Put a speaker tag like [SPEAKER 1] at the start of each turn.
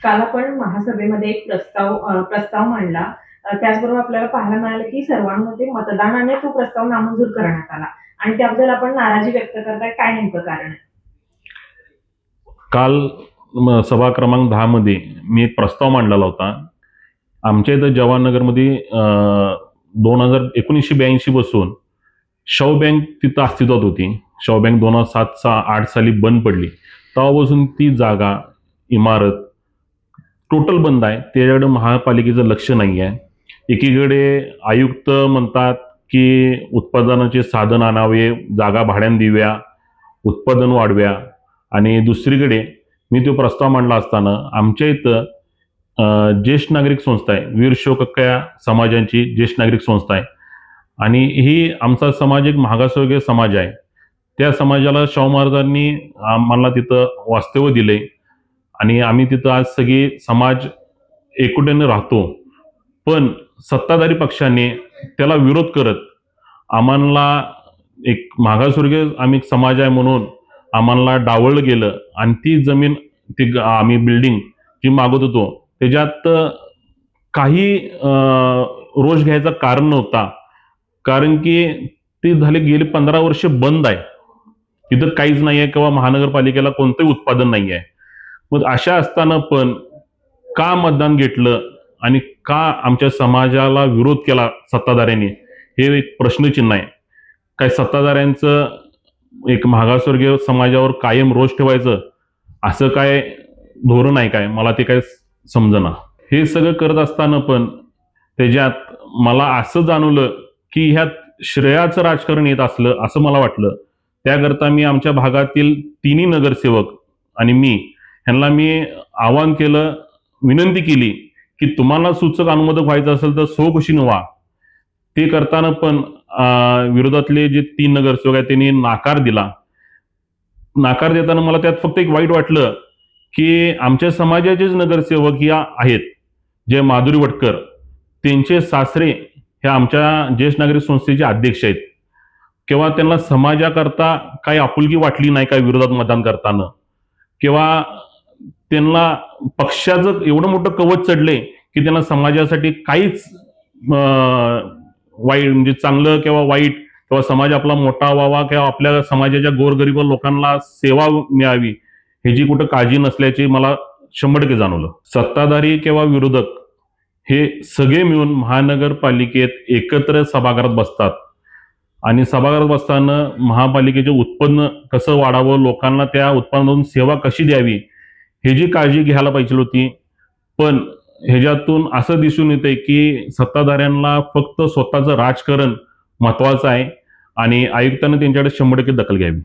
[SPEAKER 1] काल आपण महासभेमध्ये एक प्रस्ताव मांडला. त्याचबरोबर आपल्याला पाहायला मिळालं की सर्वानुमते मतदानाने तो प्रस्ताव नामंजूर करण्यात आला आणि त्याबद्दल आपण नाराजी व्यक्त करताय. काय नेमकं कारण आहे?
[SPEAKER 2] काल सभा क्रमांक 10 मध्ये मी एक प्रस्ताव मांडलेला होता. आमच्या इथं जवाहरनगरमध्ये 1982 पासून शव बँक तिथं अस्तित्वात होती. शव बँक 2007-8 साली बंद पडली. तेव्हापासून ती जागा, इमारत टोटल बंद आहे. त्याच्याकडे महापालिकेचं लक्ष नाही आहे. एकीकडे आयुक्त म्हणतात की उत्पादनाचे साधन आणावे, जागा भाड्याने देऊया, उत्पादन वाढव्या, आणि दुसरीकडे मी तो प्रस्ताव मांडला असताना आमच्या इथं ज्येष्ठ नागरिक संस्था आहे, वीर शोकक्या समाजांची ज्येष्ठ नागरिक संस्था आहे, आणि ही आमचा समाज एक मागासवर्गीय समाज आहे. त्या समाजाला शाहू महाराजांनी आम्हाला तिथं वास्तव्य दिले आणि आम्ही तिथं आज सगळी समाज एकुटीने राहतो. पण सत्ताधारी पक्षाने त्याला विरोध करत आम्हाला एक मागासवर्गीय आम्ही समाज आहे म्हणून आम्हाला डावळलं गेलं आणि ती जमीन ती आम्ही बिल्डिंग जी मागत होतो त्याच्यात काही रोष घ्यायचं कारण नव्हता. कारण की ती झाली गेली 15 वर्ष बंद आहे. तिथं काहीच नाही आहे किंवा महानगरपालिकेला कोणतंही उत्पादन नाही आहे. मग अशा असताना पण का मतदान घेतलं आणि का आमच्या समाजाला विरोध केला सत्ताधाऱ्यांनी, हे एक प्रश्नचिन्ह आहे. काय सत्ताधाऱ्यांचं एक मागासवर्गीय समाजावर कायम रोष ठेवायचं असं काय धोरण आहे काय? मला ते काय समजेना. हे सगळं करत असताना पण त्याच्यात मला असं जाणवलं की ह्यात श्रेयाचं राजकारण येत असलं असं मला वाटलं. त्याकरता मी आमच्या भागातील तिन्ही नगरसेवक आणि ह्यांना मी आवाहन केलं, विनंती केली की तुम्हाला सूचक अनुमोदक व्हायचं असेल तर स्वखुशीने व्हा. ते करताना पण विरोधातले जे 3 नगरसेवक आहेत त्यांनी नकार दिला. नकार देताना मला त्यात फक्त एक वाईट वाटलं की आमच्या समाजाचेच नगरसेवक या आहेत, जे माधुरी वटकर, त्यांचे सासरे हे आमच्या ज्येष्ठ नागरिक संस्थेचे अध्यक्ष आहेत. किंवा त्यांना समाजाकरता काही आपुलकी वाटली नाही काय विरोधात मतदान करताना, किंवा त्यांना पक्षाचं एवढं मोठं कवच चढले की त्यांना समाजासाठी काहीच वाईट म्हणजे चांगलं किंवा वाईट किंवा समाज आपला मोठा व्हावा किंवा आपल्या समाजाच्या गोरगरीब लोकांना सेवा मिळावी ह्याची कुठं काळजी नसल्याचे मला 100% जाणवलं. सत्ताधारी किंवा विरोधक हे सगळे मिळून महानगरपालिकेत एकत्र सभागृहात बसतात आणि सभागृहात बसताना महापालिकेचे उत्पन्न कसं वाढावं, लोकांना त्या उत्पन्नातून सेवा कशी द्यावी ह्याची काळजी घ्यायला पाहिजे होती. पण ह्याच्यातून असं दिसून येतंय की सत्ताधाऱ्यांना फक्त स्वतःचं राजकारण महत्वाचं आहे आणि आयुक्तांनी त्यांच्याकडे 100% दखल घ्यावी.